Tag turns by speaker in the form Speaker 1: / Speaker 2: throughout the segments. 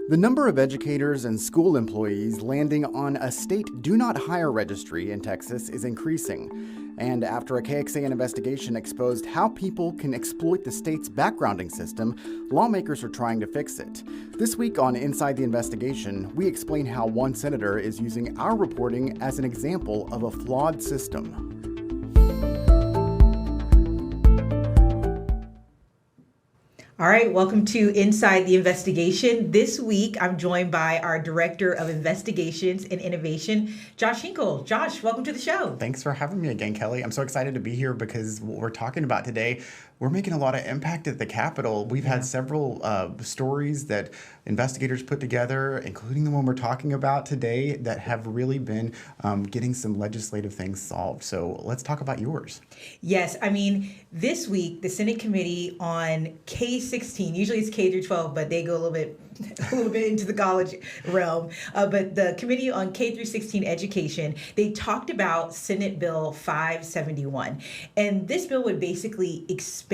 Speaker 1: The number of educators and school employees landing on a state do not hire registry in Texas is increasing. And after a KXAN investigation exposed how people can exploit the state's backgrounding system, lawmakers are trying to fix it. This week on Inside the Investigation, we explain how one senator is using our reporting as an example of a flawed system.
Speaker 2: All right, welcome to Inside the Investigation. This week, I'm joined by our Director of Investigations and Innovation, Josh Hinkle. Josh, welcome to the show.
Speaker 1: Thanks for having me again, Kelly. I'm so excited to be here because what we're talking about today, we're making a lot of impact at the Capitol. We've had several stories that investigators put together, including the one we're talking about today, that have really been getting some legislative things solved. So let's talk about yours.
Speaker 2: Yes, I mean, this week, the Senate Committee on K-16, usually it's K through 12, but they go a little bit into the college realm. But the Committee on K through 16 Education, they talked about Senate Bill 571. And this bill would basically expand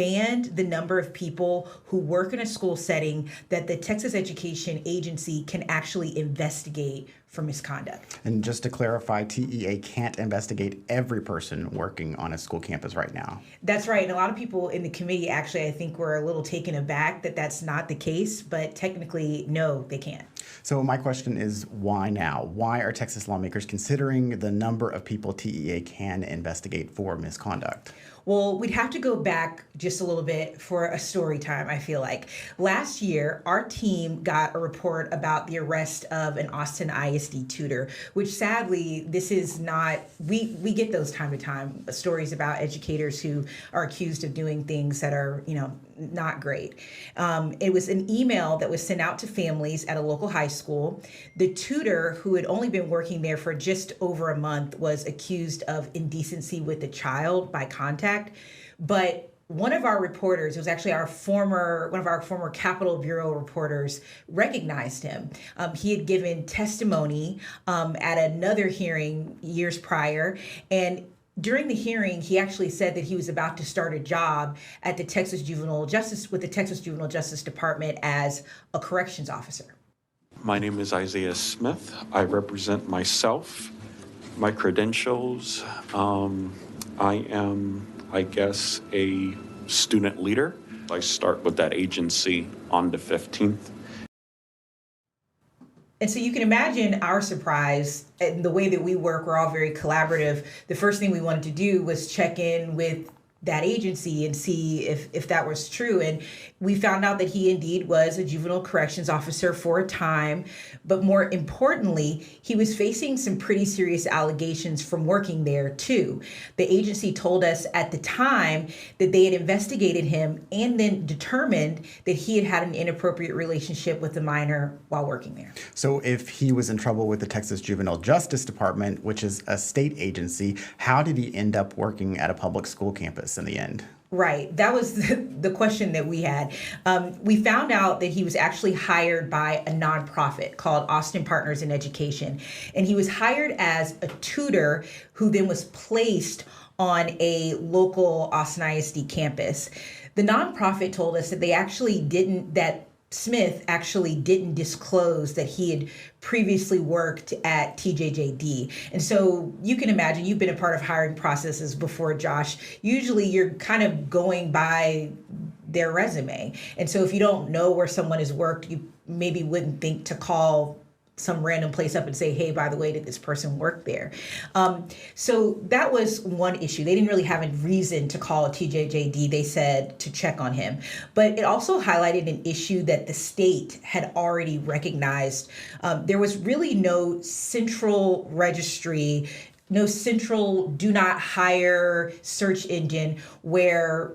Speaker 2: the number of people who work in a school setting that the Texas Education Agency can actually investigate for misconduct.
Speaker 1: And just to clarify, TEA can't investigate every person working on a school campus right now.
Speaker 2: That's right. And a lot of people in the committee actually, I think, were a little taken aback that that's not the case, but technically, no, they can't.
Speaker 1: So my question is, why now? Why are Texas lawmakers considering the number of people TEA can investigate for misconduct?
Speaker 2: Well, we'd have to go back just a little bit for a story time, I feel like. Last year, our team got a report about the arrest of an Austin ISD tutor, which sadly, this is not, we get those time to time, stories about educators who are accused of doing things that are, not great. It was an email that was sent out to families at a local high school. The tutor, who had only been working there for just over a month, was accused of indecency with the child by contact. But one of our reporters, it was actually one of our former Capitol Bureau reporters, recognized him. He had given testimony at another hearing years prior, and during the hearing, he actually said that he was about to start a job at the Texas Juvenile Justice Department as a corrections officer.
Speaker 3: My name is Isaiah Smith. I represent myself, my credentials. I am, I guess, a student leader. I start with that agency on the 15th.
Speaker 2: And so you can imagine our surprise and the way that we work. We're all very collaborative. The first thing we wanted to do was check in with that agency and see if that was true. And we found out that he indeed was a juvenile corrections officer for a time. But more importantly, he was facing some pretty serious allegations from working there too. The agency told us at the time that they had investigated him and then determined that he had had an inappropriate relationship with a minor while working there.
Speaker 1: So if he was in trouble with the Texas Juvenile Justice Department, which is a state agency, how did he end up working at a public school campus in the end?
Speaker 2: Right. That was the question that we had. We found out that he was actually hired by a nonprofit called Austin Partners in Education. And he was hired as a tutor who then was placed on a local Austin ISD campus. The nonprofit told us that that Smith actually didn't disclose that he had previously worked at TJJD. And so you can imagine, you've been a part of hiring processes before, Josh. Usually you're kind of going by their resume. And so if you don't know where someone has worked, you maybe wouldn't think to call some random place up and say, hey, by the way, did this person work there? So that was one issue. They didn't really have a reason to call TJJD. They said to check on him. But it also highlighted an issue that the state had already recognized. There was really no central registry, no central do not hire search engine where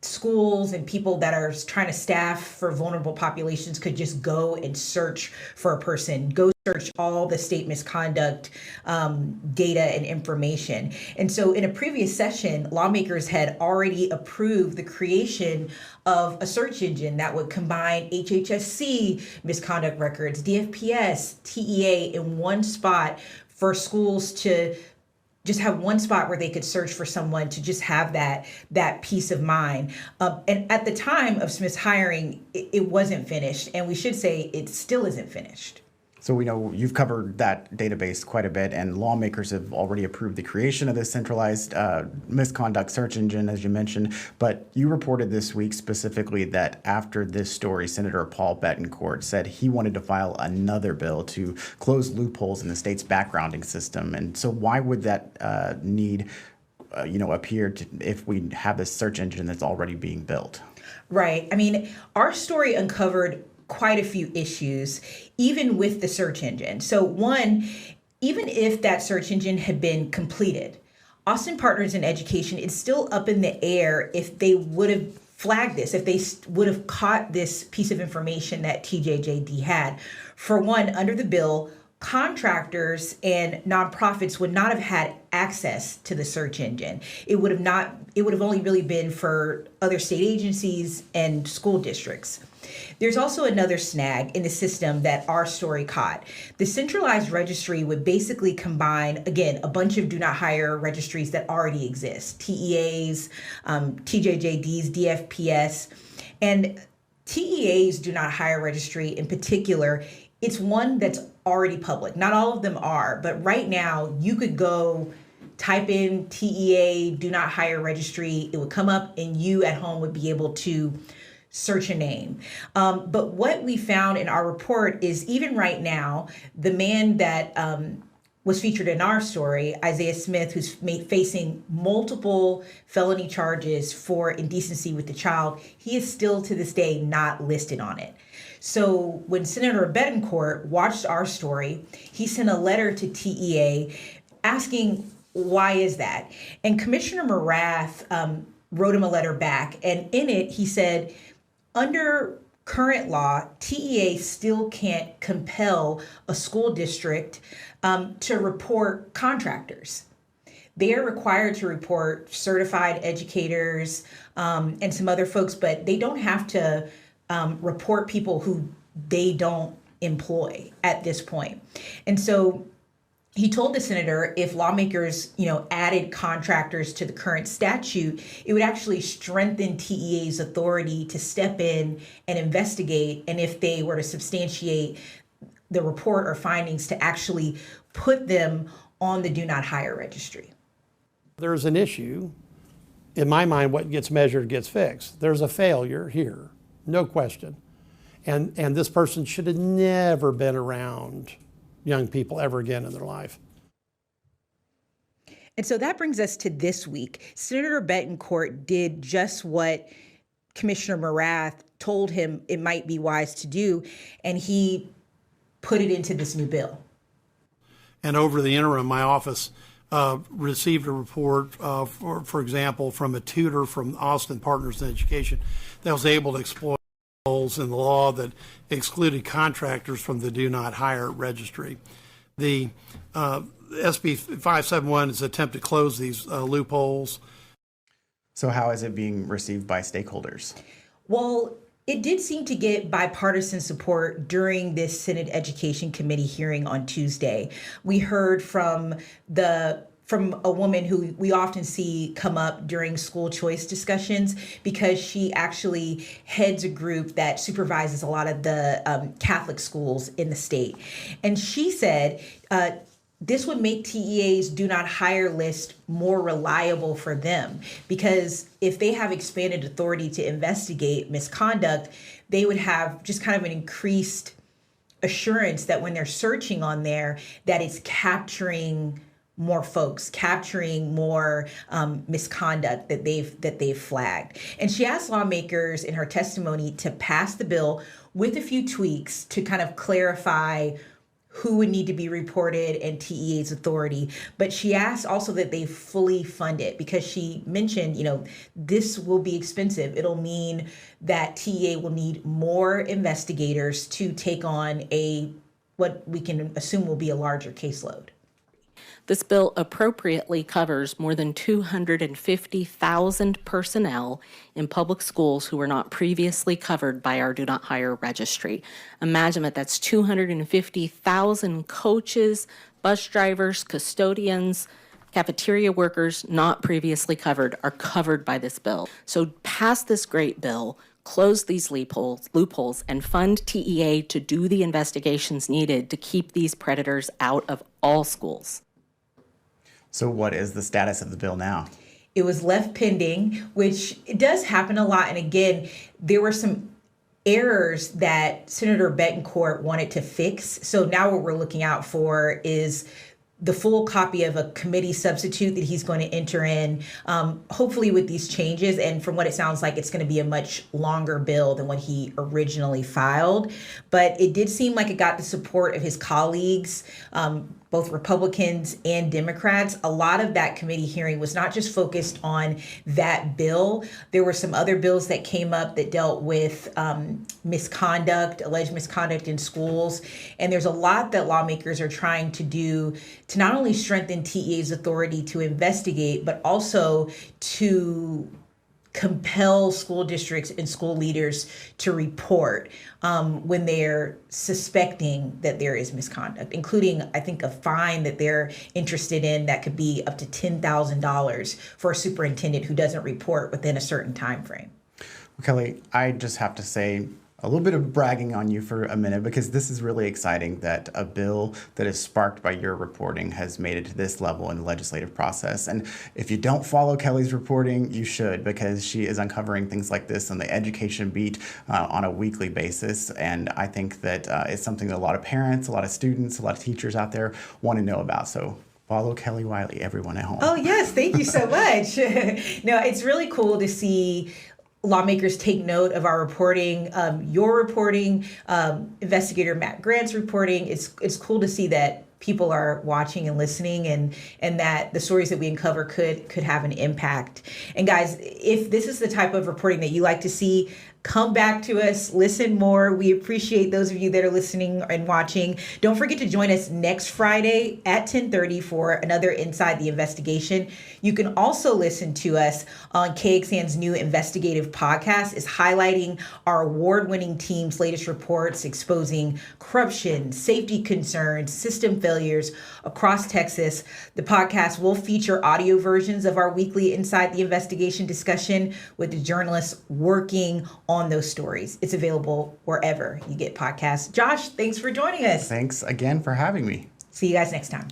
Speaker 2: schools and people that are trying to staff for vulnerable populations could just go and search for a person, go search all the state misconduct data and information. And so in a previous session, lawmakers had already approved the creation of a search engine that would combine HHSC misconduct records, DFPS, TEA in one spot for schools to just have one spot where they could search for someone to just have that peace of mind. And at the time of Smith's hiring, it wasn't finished, and we should say it still isn't finished.
Speaker 1: So we know you've covered that database quite a bit, and lawmakers have already approved the creation of this centralized misconduct search engine, as you mentioned. But you reported this week specifically that after this story, Senator Paul Betancourt said he wanted to file another bill to close loopholes in the state's backgrounding system. And so why would that need, appear if we have this search engine that's already being built?
Speaker 2: Right. I mean, our story uncovered quite a few issues, even with the search engine. So one, even if that search engine had been completed, Austin Partners in Education is still up in the air if they would have flagged this, if they would have caught this piece of information that TJJD had. For one, under the bill, contractors and nonprofits would not have had access to the search engine. It would have only really been for other state agencies and school districts. There's also another snag in the system that our story caught. The centralized registry would basically combine, again, a bunch of do not hire registries that already exist, TEAs, TJJDs, DFPS, and TEA's do not hire registry in particular. It's one that's already public. Not all of them are, but right now you could go type in TEA, do not hire registry. It would come up and you at home would be able to search a name. But what we found in our report is even right now, the man that was featured in our story, Isaiah Smith, who's facing multiple felony charges for indecency with the child, he is still to this day not listed on it. So when Senator Betancourt watched our story, he sent a letter to TEA asking, why is that? And Commissioner Morath wrote him a letter back. And in it, he said, under current law, TEA still can't compel a school district to report contractors. They are required to report certified educators and some other folks, but they don't have to report people who they don't employ at this point. And so he told the senator if lawmakers, added contractors to the current statute, it would actually strengthen TEA's authority to step in and investigate. And if they were to substantiate the report or findings, to actually put them on the do not hire registry.
Speaker 4: There's an issue. In my mind, what gets measured gets fixed. There's a failure here, no question. And this person should have never been around young people ever again in their life.
Speaker 2: And so that brings us to this week. Senator Betancourt did just what Commissioner Morath told him it might be wise to do, and he put it into this new bill.
Speaker 4: And over the interim, my office received a report, for example, from a tutor from Austin Partners in Education that was able to exploit holes in the law that excluded contractors from the do not hire registry. The SB 571 is an attempt to close these loopholes.
Speaker 1: So how is it being received by stakeholders? Well,
Speaker 2: it did seem to get bipartisan support during this Senate Education Committee hearing on Tuesday. We heard from a woman who we often see come up during school choice discussions because she actually heads a group that supervises a lot of the Catholic schools in the state. And she said this would make TEA's do not hire list more reliable for them, because if they have expanded authority to investigate misconduct, they would have just kind of an increased assurance that when they're searching on there, that it's capturing more folks, capturing more misconduct that they've flagged. And she asked lawmakers in her testimony to pass the bill with a few tweaks to kind of clarify who would need to be reported and TEA's authority. But she asked also that they fully fund it, because she mentioned, this will be expensive. It'll mean that TEA will need more investigators to take on what we can assume will be a larger caseload.
Speaker 5: This bill appropriately covers more than 250,000 personnel in public schools who were not previously covered by our Do Not Hire registry. Imagine that's 250,000 coaches, bus drivers, custodians, Cafeteria workers not previously covered are covered by this bill. So pass this great bill, close these loopholes, and fund TEA to do the investigations needed to keep these predators out of all schools.
Speaker 1: So what is the status of the bill now?
Speaker 2: It was left pending, which it does happen a lot. And again, there were some errors that Senator Betancourt wanted to fix. So now what we're looking out for is the full copy of a committee substitute that he's going to enter in, hopefully with these changes. And from what it sounds like, it's going to be a much longer bill than what he originally filed. But it did seem like it got the support of his colleagues, both Republicans and Democrats. A lot of that committee hearing was not just focused on that bill. There were some other bills that came up that dealt with misconduct, alleged misconduct in schools. And there's a lot that lawmakers are trying to do to not only strengthen TEA's authority to investigate, but also to compel school districts and school leaders to report when they're suspecting that there is misconduct, including, I think, a fine that they're interested in that could be up to $10,000 for a superintendent who doesn't report within a certain time frame.
Speaker 1: Well, Kelly, I just have to say a little bit of bragging on you for a minute, because this is really exciting that a bill that is sparked by your reporting has made it to this level in the legislative process. And if you don't follow Kelly's reporting, you should, because she is uncovering things like this on the education beat on a weekly basis. And I think that it's something that a lot of parents, a lot of students, a lot of teachers out there want to know about. So follow Kelly Wiley, everyone at home.
Speaker 2: Oh, yes. Thank you so much. No, it's really cool to see lawmakers take note of our reporting, your reporting, investigator Matt Grant's reporting. It's cool to see that people are watching and listening, and that the stories that we uncover could have an impact. And guys, if this is the type of reporting that you like to see, come back to us, listen more. We appreciate those of you that are listening and watching. Don't forget to join us next Friday at 10:30 for another Inside the Investigation. You can also listen to us on KXAN's new investigative podcast. Is highlighting our award-winning team's latest reports exposing corruption, safety concerns, system failures across Texas. The podcast will feature audio versions of our weekly Inside the Investigation discussion with the journalists working on those stories. It's available wherever you get podcasts. Josh, thanks for joining us.
Speaker 1: Thanks again for having me.
Speaker 2: See you guys next time.